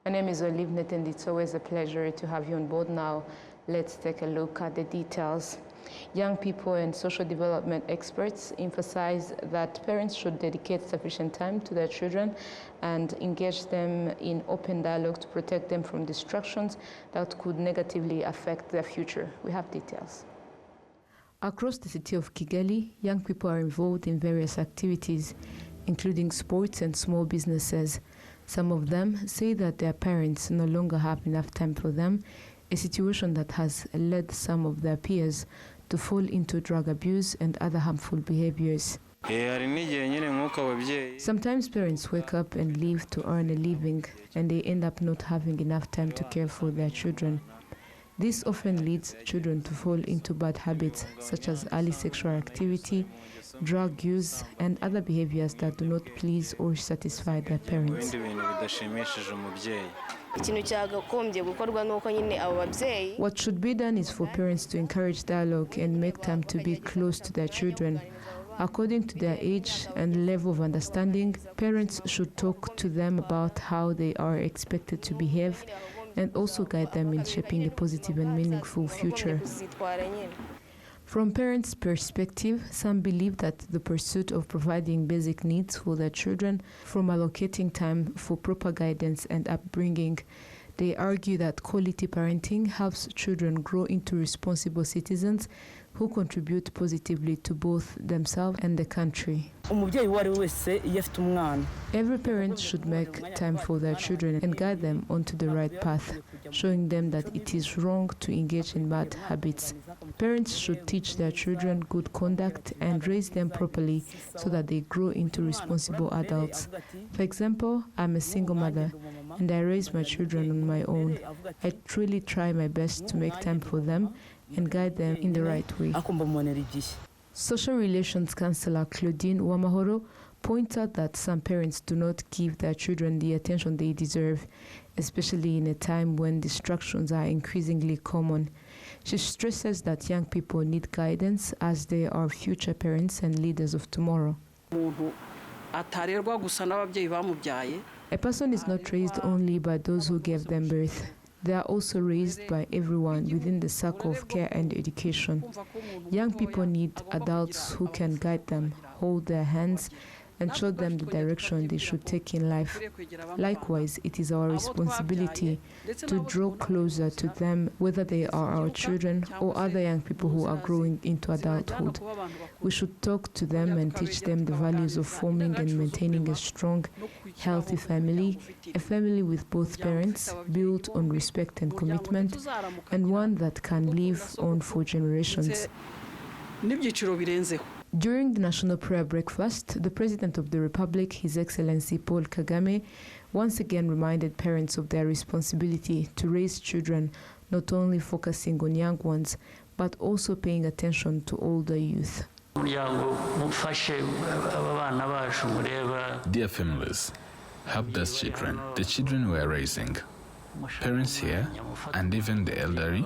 My name is Olivnet, and it's always a pleasure to have you on board now. Let's take a look at the details. Young people and social development experts emphasize that parents should dedicate sufficient time to their children and engage them in open dialogue to protect them from distractions that could negatively affect their future. We have details. Across the city of Kigali, young people are involved in various activities, including sports and small businesses. Some of them say that their parents no longer have enough time for them, a situation that has led some of their peers to fall into drug abuse and other harmful behaviors. Sometimes parents wake up and leave to earn a living, and they end up not having enough time to care for their children. This often leads children to fall into bad habits such as early sexual activity, drug use, and other behaviors that do not please or satisfy their parents. What should be done is for parents to encourage dialogue and make time to be close to their children. According to their age and level of understanding, parents should talk to them about how they are expected to behave and also guide them in shaping a positive and meaningful future. From parents' perspective, some believe that the pursuit of providing basic needs for their children, from allocating time for proper guidance and upbringing, they argue that quality parenting helps children grow into responsible citizens who contribute positively to both themselves and the country. Every parent should make time for their children and guide them onto the right path, showing them that it is wrong to engage in bad habits. Parents should teach their children good conduct and raise them properly so that they grow into responsible adults. For example, I'm a single mother and I raise my children on my own. I truly try my best to make time for them and guide them in the right way. Social Relations Counselor Claudine Uwamahoro points out that some parents do not give their children the attention they deserve, especially in a time when distractions are increasingly common. She stresses that young people need guidance as they are future parents and leaders of tomorrow. A person is not raised only by those who gave them birth. They are also raised by everyone within the circle of care and education. Young people need adults who can guide them, hold their hands, and show them the direction they should take in life. Likewise, it is our responsibility to draw closer to them, whether they are our children or other young people who are growing into adulthood. We should talk to them and teach them the values of forming and maintaining a strong, healthy family, a family with both parents, built on respect and commitment, and one that can live on for generations. During the National Prayer Breakfast, the President of the Republic, His Excellency Paul Kagame, once again reminded parents of their responsibility to raise children, not only focusing on young ones, but also paying attention to older youth. Dear families, help those children, the children we are raising. Parents here, and even the elderly,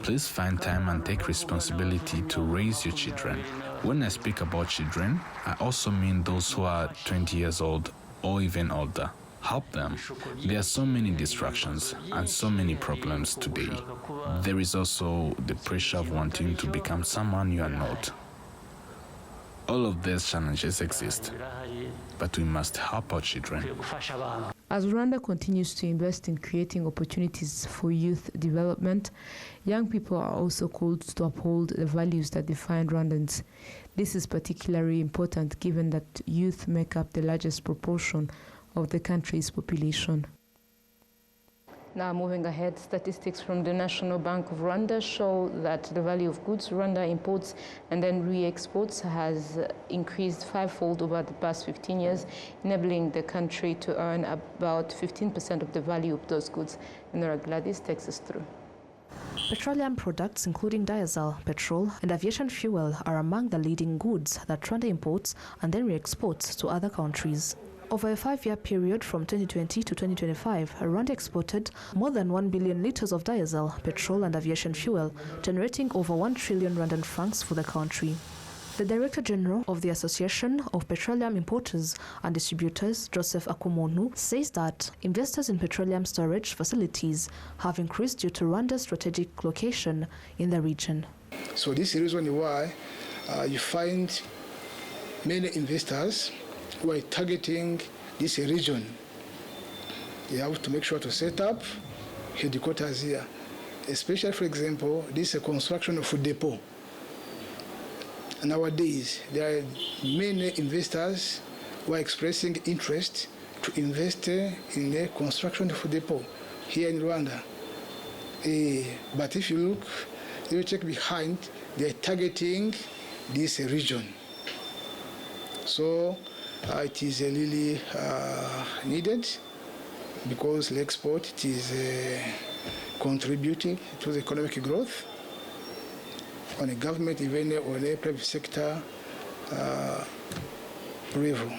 please find time and take responsibility to raise your children. When I speak about children, I also mean those who are 20 years old or even older. Help them. There are so many distractions and so many problems today. There is also the pressure of wanting to become someone you are not. All of these challenges exist, but we must help our children. As Rwanda continues to invest in creating opportunities for youth development, young people are also called to uphold the values that define Rwandans. This is particularly important given that youth make up the largest proportion of the country's population. Now moving ahead, statistics from the National Bank of Rwanda show that the value of goods Rwanda imports and then re-exports has increased fivefold over the past 15 years, enabling the country to earn about 15% of the value of those goods. And Gladys takes us through. Petroleum products, including diesel, petrol, and aviation fuel, are among the leading goods that Rwanda imports and then re-exports to other countries. Over a 5-year period from 2020 to 2025, Rwanda exported more than 1 billion liters of diesel, petrol, and aviation fuel, generating over 1 trillion Rwandan francs for the country. The Director General of the Association of Petroleum Importers and Distributors, Joseph Akumonu, says that investors in petroleum storage facilities have increased due to Rwanda's strategic location in the region. So this is the reason why you find many investors who are targeting this region. They have to make sure to set up headquarters here, especially, for example, this construction of a depot. Nowadays, there are many investors who are expressing interest to invest in the construction of a depot here in Rwanda. But if you check behind, they're targeting this region. So it is really needed because the export it is contributing to the economic growth on a government, even on a private sector level.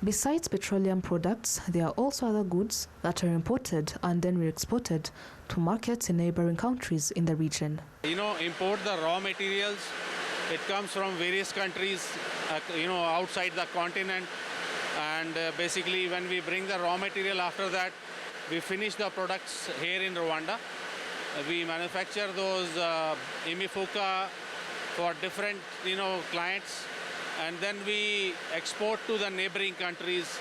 Besides petroleum products, there are also other goods that are imported and then re-exported to markets in neighboring countries in the region. Import the raw materials. It comes from various countries, outside the continent. And basically, when we bring the raw material after that, we finish the products here in Rwanda. We manufacture those imifuka for different, clients, and then we export to the neighboring countries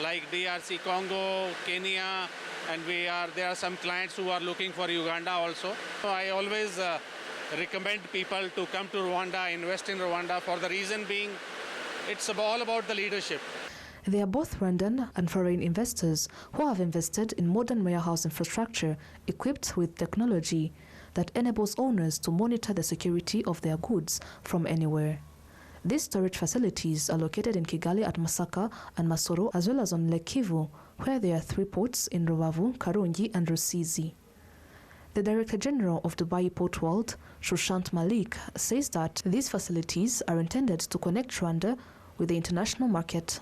like DRC, Congo, Kenya, and there are some clients who are looking for Uganda also. So I always recommend people to come to Rwanda, invest in Rwanda, for the reason being it's all about the leadership. They are both Rwandan and foreign investors who have invested in modern warehouse infrastructure equipped with technology that enables owners to monitor the security of their goods from anywhere. These storage facilities are located in Kigali at Masaka and Masoro, as well as on Lake Kivu, where there are 3 ports in Rubavu, Karongi and Rusizi. The Director General of Dubai Port World, Shushant Malik, says that these facilities are intended to connect Rwanda with the international market.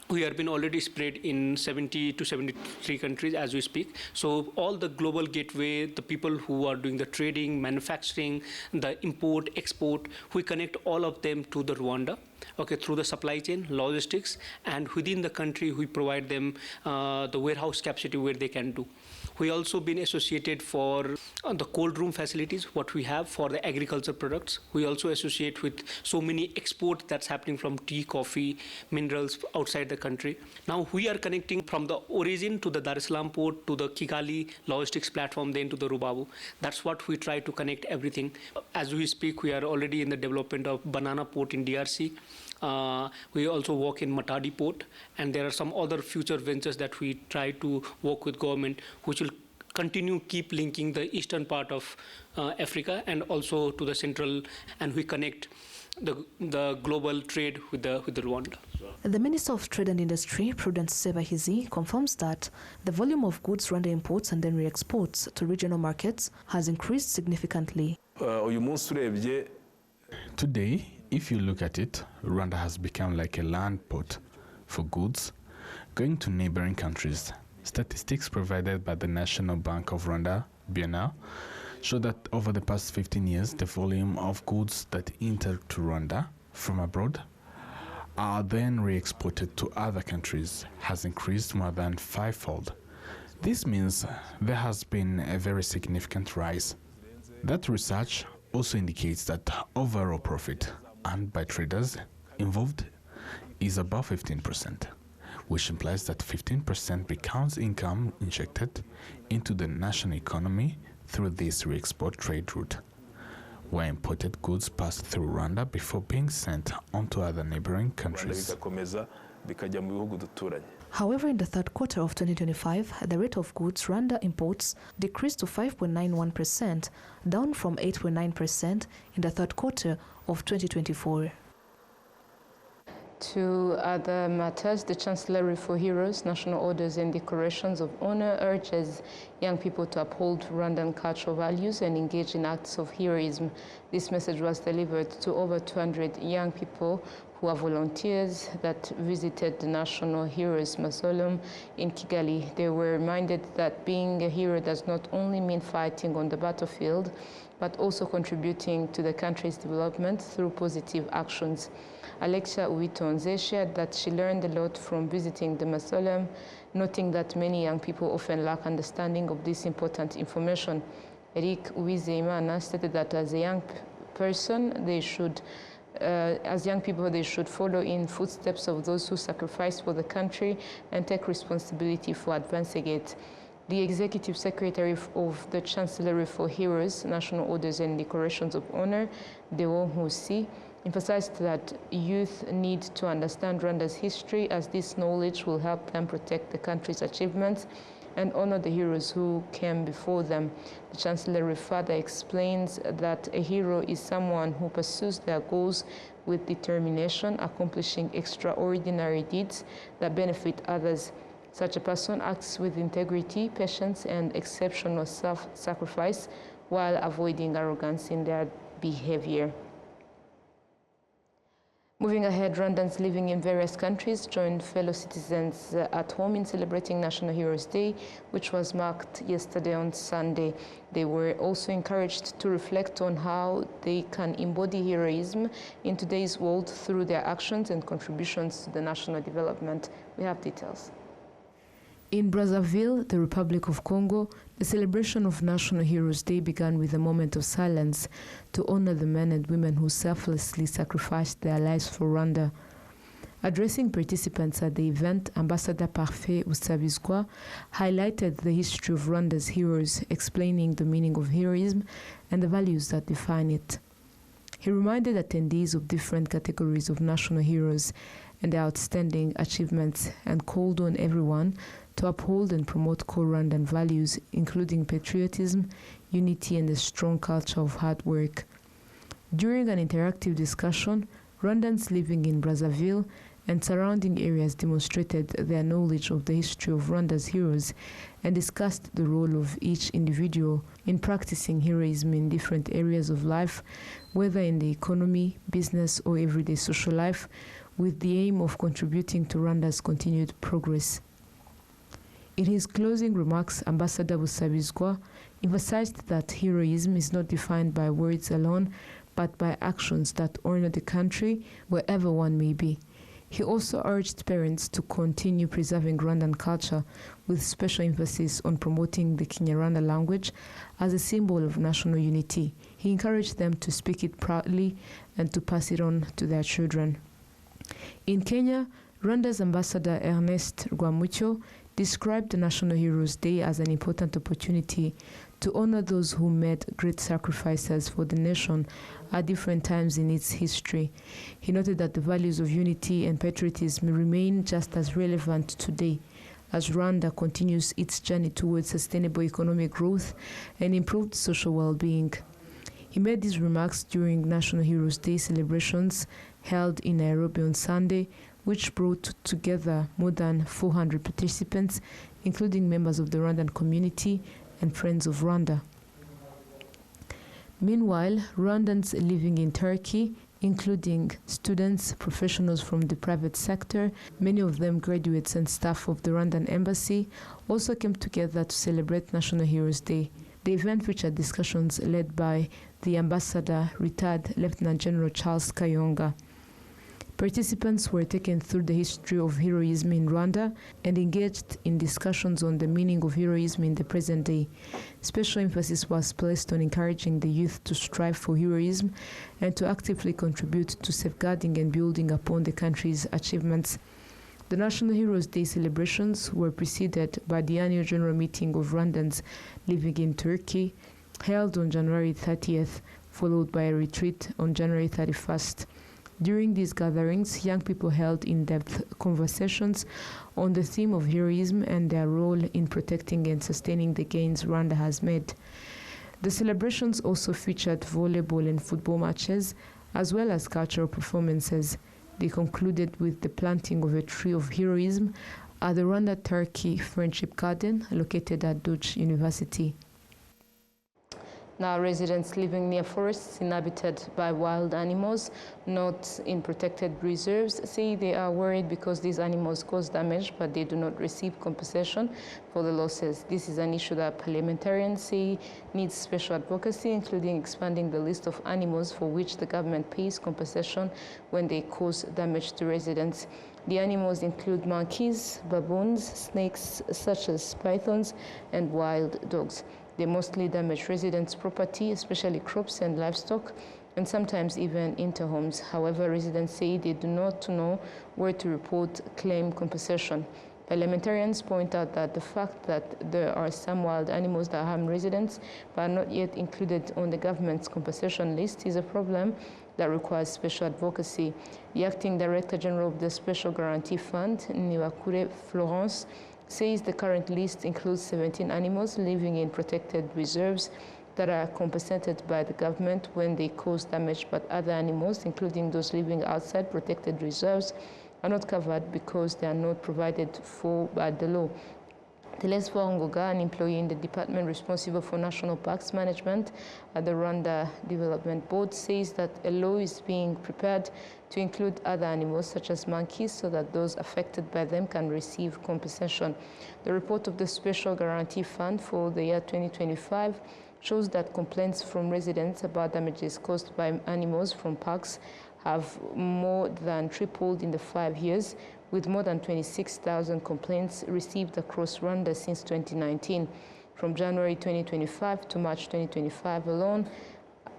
We have been already spread in 70 to 73 countries as we speak. So all the global gateway, the people who are doing the trading, manufacturing, the import, export, we connect all of them to the Rwanda, through the supply chain, logistics, and within the country we provide them the warehouse capacity where they can do. We also been associated for the cold room facilities, what we have for the agriculture products. We also associate with so many export that's happening from tea, coffee, minerals outside the country. Now we are connecting from the origin to the Dar es Salaam port, to the Kigali logistics platform, then to the Rubavu. That's what we try to connect everything. As we speak, we are already in the development of Banana port in DRC. We also work in Matadi port, and there are some other future ventures that we try to work with government, which will continue keep linking the eastern part of Africa and also to the central, and we connect the global trade with the Rwanda. The Minister of Trade and Industry, Prudence Sebahizi, confirms that the volume of goods Rwanda imports and then re-exports to regional markets has increased significantly. Today, if you look at it, Rwanda has become like a land port for goods going to neighboring countries. Statistics provided by the National Bank of Rwanda, BNR, show that over the past 15 years, the volume of goods that enter to Rwanda from abroad are then re-exported to other countries has increased more than 5-fold. This means there has been a very significant rise. That research also indicates that overall profit earned by traders involved is above 15%, which implies that 15% becomes income injected into the national economy through this re-export trade route, where imported goods pass through Rwanda before being sent on to other neighboring countries. However, in the third quarter of 2025, the rate of goods Rwanda imports decreased to 5.91%, down from 8.9% in the third quarter of 2024. To other matters, the Chancellery for Heroes, National Orders and Decorations of Honor urges young people to uphold Rwandan cultural values and engage in acts of heroism. This message was delivered to over 200 young people who are volunteers that visited the National Heroes Mausoleum in Kigali. They were reminded that being a hero does not only mean fighting on the battlefield, but also contributing to the country's development through positive actions. Alexia Uitonze shared that she learned a lot from visiting the mausoleum, noting that many young people often lack understanding of this important information. Eric Uwizeimana stated that as a young person, as young people, they should follow in footsteps of those who sacrificed for the country and take responsibility for advancing it. The Executive Secretary of the Chancellery for Heroes, National Orders and Decorations of Honor, Deo Nkusi, emphasized that youth need to understand Rwanda's history, as this knowledge will help them protect the country's achievements and honor the heroes who came before them. The Chancellery further explains that a hero is someone who pursues their goals with determination, accomplishing extraordinary deeds that benefit others. Such a person acts with integrity, patience, and exceptional self-sacrifice while avoiding arrogance in their behavior. Moving ahead, Rwandans living in various countries joined fellow citizens at home in celebrating National Heroes Day, which was marked yesterday on Sunday. They were also encouraged to reflect on how they can embody heroism in today's world through their actions and contributions to the national development. We have details. In Brazzaville, the Republic of Congo, the celebration of National Heroes Day began with a moment of silence to honor the men and women who selflessly sacrificed their lives for Rwanda. Addressing participants at the event, Ambassador Parfait Usabizwa highlighted the history of Rwanda's heroes, explaining the meaning of heroism and the values that define it. He reminded attendees of different categories of national heroes and their outstanding achievements and called on everyone to uphold and promote core Rwandan values, including patriotism, unity, and a strong culture of hard work. During an interactive discussion, Rwandans living in Brazzaville and surrounding areas demonstrated their knowledge of the history of Rwanda's heroes and discussed the role of each individual in practicing heroism in different areas of life, whether in the economy, business, or everyday social life, with the aim of contributing to Rwanda's continued progress. In his closing remarks, Ambassador Busabizwa emphasized that heroism is not defined by words alone, but by actions that honor the country wherever one may be. He also urged parents to continue preserving Rwandan culture, with special emphasis on promoting the Kinyarwanda language as a symbol of national unity. He encouraged them to speak it proudly and to pass it on to their children. In Kenya, Rwanda's Ambassador Ernest Rwamucyo described the National Heroes Day as an important opportunity to honor those who made great sacrifices for the nation at different times in its history. He noted that the values of unity and patriotism remain just as relevant today as Rwanda continues its journey towards sustainable economic growth and improved social well-being. He made these remarks during National Heroes Day celebrations held in Nairobi on Sunday, which brought together more than 400 participants, including members of the Rwandan community and Friends of Rwanda. Meanwhile, Rwandans living in Turkey, including students, professionals from the private sector, many of them graduates and staff of the Rwandan embassy, also came together to celebrate National Heroes Day. The event featured discussions led by the ambassador, retired Lieutenant General Charles Kayonga. Participants were taken through the history of heroism in Rwanda and engaged in discussions on the meaning of heroism in the present day. Special emphasis was placed on encouraging the youth to strive for heroism and to actively contribute to safeguarding and building upon the country's achievements. The National Heroes Day celebrations were preceded by the annual general meeting of Rwandans living in Turkey, held on January 30th, followed by a retreat on January 31st. During these gatherings, young people held in-depth conversations on the theme of heroism and their role in protecting and sustaining the gains Rwanda has made. The celebrations also featured volleyball and football matches, as well as cultural performances. They concluded with the planting of a tree of heroism at the Rwanda-Turkey Friendship Garden located at Dutch University. Now, residents living near forests inhabited by wild animals, not in protected reserves, say they are worried because these animals cause damage, but they do not receive compensation for the losses. This is an issue that parliamentarians say needs special advocacy, including expanding the list of animals for which the government pays compensation when they cause damage to residents. The animals include monkeys, baboons, snakes such as pythons, and wild dogs. They mostly damage residents' property, especially crops and livestock, and sometimes even into homes. However, residents say they do not know where to report claim compensation. Parliamentarians point out that the fact that there are some wild animals that harm residents but are not yet included on the government's compensation list is a problem that requires special advocacy. The acting Director General of the Special Guarantee Fund, Niwakure Florence, says the current list includes 17 animals living in protected reserves that are compensated by the government when they cause damage, but other animals, including those living outside protected reserves, are not covered because they are not provided for by the law. Telesfor Ngoga, an employee in the department responsible for national parks management at the Rwanda Development Board, says that a law is being prepared to include other animals such as monkeys so that those affected by them can receive compensation. The report of the Special Guarantee Fund for the year 2025 shows that complaints from residents about damages caused by animals from parks have more than tripled in the 5 years, with more than 26,000 complaints received across Rwanda since 2019. From January 2025 to March 2025 alone,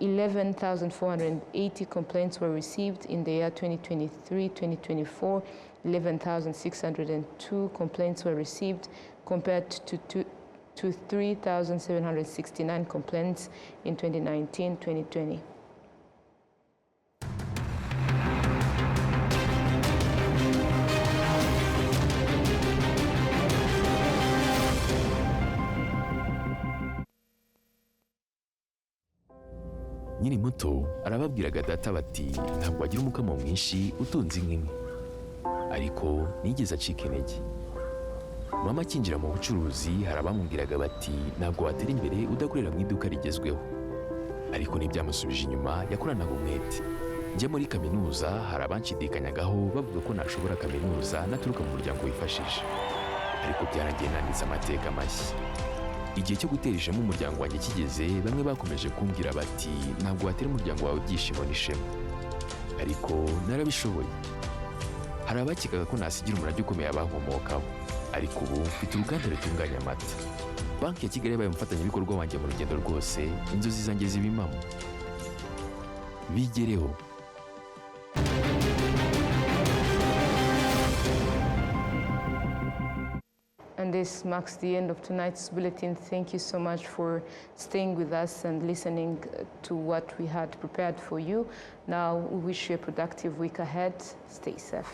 11,480 complaints were received. In the year 2023-2024, 11,602 complaints were received compared to 3,769 complaints in 2019-2020. Nyiri muto arababwiraga data bati ntabwo wagira umukamo mwinshi utunze inka imwe, ariko nigeze acika intege. Mama akinjira mu bucuruzi hari abamubwiraga bati ntabwo watera imbere udakorera mu iduka rigezweho, ariko ntibyamusubije inyuma, yakoranaga umwete. Njya muri kaminuza hari abanshidikanyagaho bavuga ko nashobora kaminuza naturuka mu muryango wifashije, ariko byarangiye nanditse amateka mashya. Igihe cyo gutera ishema umuryango wanjye kigeze, bamwe bakomeje kumbwira bati ntabwo watera umuryango wawe ibyishimo n'ishema, ariko narabishoboye. Hari abakekaga ko nasigira umurage ukomeye abankomokaho, ariko ubu mfite uruganda rutunganya amata. Banki ya Kigali yabaye umufatanyabikorwa wanjye mu rugendo rwose, inzozi zanjye ziba impamo. Bigereho. And this marks the end of tonight's bulletin. Thank you so much for staying with us and listening to what we had prepared for you. Now, we wish you a productive week ahead. Stay safe.